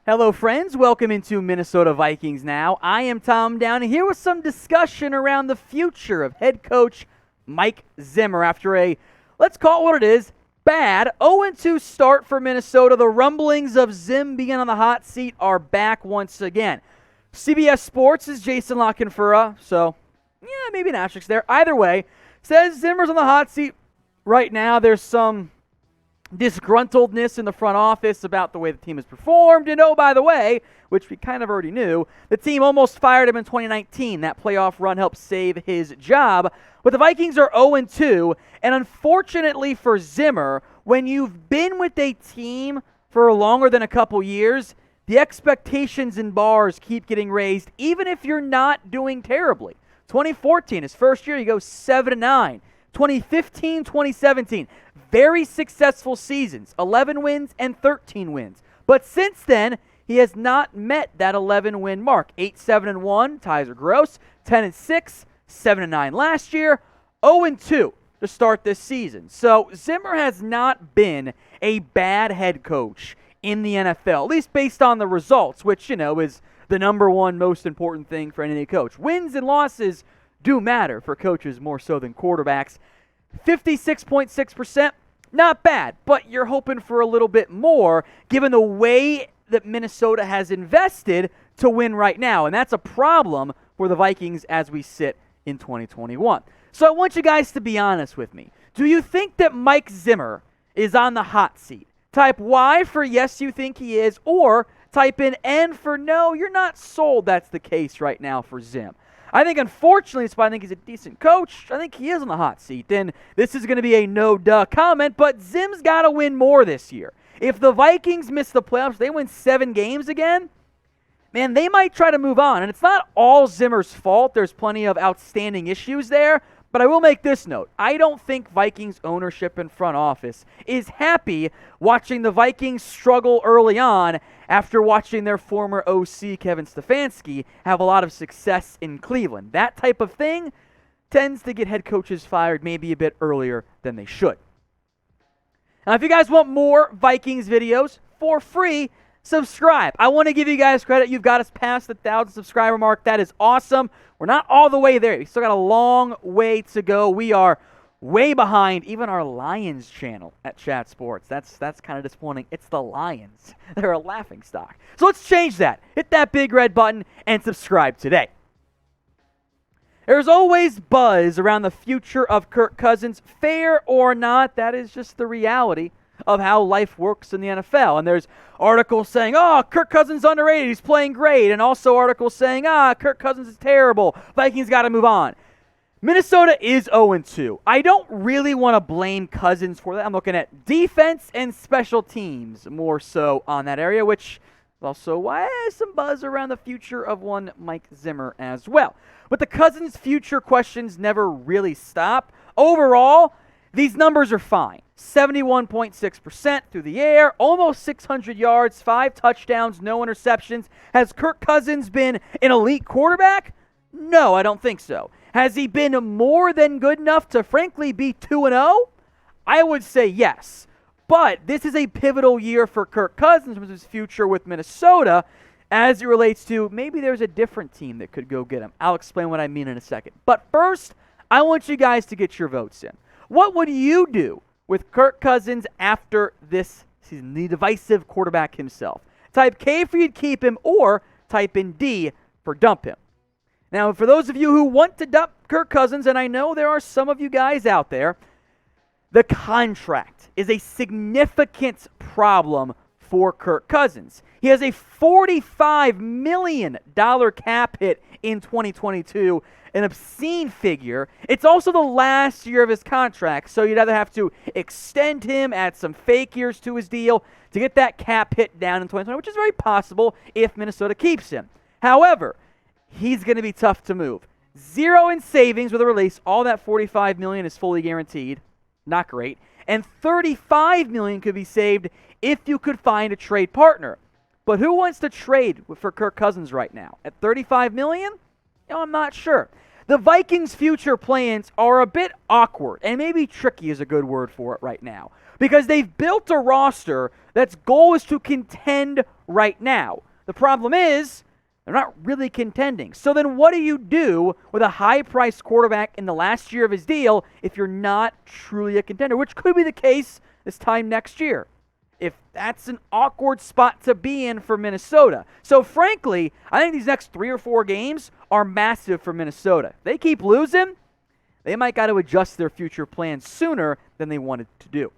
Hello, friends. Welcome into Minnesota Vikings Now. I am Tom Downey here with some discussion around the future of head coach Mike Zimmer after a, let's call it what it is, bad 0-2 start for Minnesota. The rumblings of Zim being on the hot seat are back once again. CBS Sports is Jason LaCanfora, so yeah, maybe an asterisk there. Either way, says Zimmer's on the hot seat right now. There's some disgruntledness in the front office about the way the team has performed. And oh, by the way, which we kind of already knew, the team almost fired him in 2019. That playoff run helped save his job. But the Vikings are 0-2, and unfortunately for Zimmer, when you've been with a team for longer than a couple years, the expectations and bars keep getting raised, even if you're not doing terribly. 2014, his first year, he goes 7-9. 2015, 2017, very successful seasons, 11 wins and 13 wins. But since then, he has not met that 11-win mark. 8-7-1, ties are gross. 10-6, 7-9 last year. 0-2 to start this season. So Zimmer has not been a bad head coach in the NFL, at least based on the results, which, is the number one most important thing for any coach. Wins and losses do matter for coaches more so than quarterbacks. 56.6%, not bad, but you're hoping for a little bit more given the way that Minnesota has invested to win right now, and that's a problem for the Vikings as we sit in 2021. So I want you guys to be honest with me. Do you think that Mike Zimmer is on the hot seat? Type Y for yes, you think he is, or type in N for no, you're not sold that's the case right now for Zim. I think, unfortunately, despite I think he's a decent coach, I think he is on the hot seat. And this is going to be a no-duh comment, but Zim's got to win more this year. If the Vikings miss the playoffs, they win 7 games again, man, they might try to move on. And it's not all Zimmer's fault. There's plenty of outstanding issues there. But I will make this note. I don't think Vikings ownership and front office is happy watching the Vikings struggle early on after watching their former OC, Kevin Stefanski, have a lot of success in Cleveland. That type of thing tends to get head coaches fired maybe a bit earlier than they should. Now, if you guys want more Vikings videos for free, subscribe. I want to give you guys credit. You've got us past the 1,000 subscriber mark. That is awesome. We're not all the way there. We still got a long way to go. We are way behind even our Lions channel at Chat Sports. That's kind of disappointing. It's the Lions. They're a laughingstock. So let's change that. Hit that big red button and subscribe today. There's always buzz around the future of Kirk Cousins. Fair or not, that is just the reality of how life works in the NFL. And there's articles saying, Kirk Cousins underrated, he's playing great. And also articles saying, Kirk Cousins is terrible, Vikings got to move on. Minnesota is 0-2. I don't really want to blame Cousins for that. I'm looking at defense and special teams more so on that area, which is also why there's some buzz around the future of one Mike Zimmer as well. But the Cousins' future questions never really stop. Overall, these numbers are fine. 71.6% through the air, almost 600 yards, 5 touchdowns, no interceptions. Has Kirk Cousins been an elite quarterback? No, I don't think so. Has he been more than good enough to frankly be 2-0? I would say yes. But this is a pivotal year for Kirk Cousins with his future with Minnesota as it relates to maybe there's a different team that could go get him. I'll explain what I mean in a second. But first, I want you guys to get your votes in. What would you do with Kirk Cousins after this season, the divisive quarterback himself? Type K for you'd keep him, or type in D for dump him. Now, for those of you who want to dump Kirk Cousins, and I know there are some of you guys out there, the contract is a significant problem for Kirk Cousins. He has a $45 million cap hit in 2022, an obscene figure. It's also the last year of his contract, so you'd either have to extend him, add some fake years to his deal to get that cap hit down in 2020, which is very possible if Minnesota keeps him. However, he's going to be tough to move. 0 in savings with a release. All that $45 million is fully guaranteed. Not great. And $35 million could be saved if you could find a trade partner. But who wants to trade for Kirk Cousins right now? At $35 million? I'm not sure. The Vikings' future plans are a bit awkward, and maybe tricky is a good word for it right now, because they've built a roster that's goal is to contend right now. The problem is, they're not really contending. So then what do you do with a high-priced quarterback in the last year of his deal if you're not truly a contender, which could be the case this time next year? If that's an awkward spot to be in for Minnesota. So frankly, I think these next 3 or 4 games are massive for Minnesota. If they keep losing, they might got to adjust their future plans sooner than they wanted to do.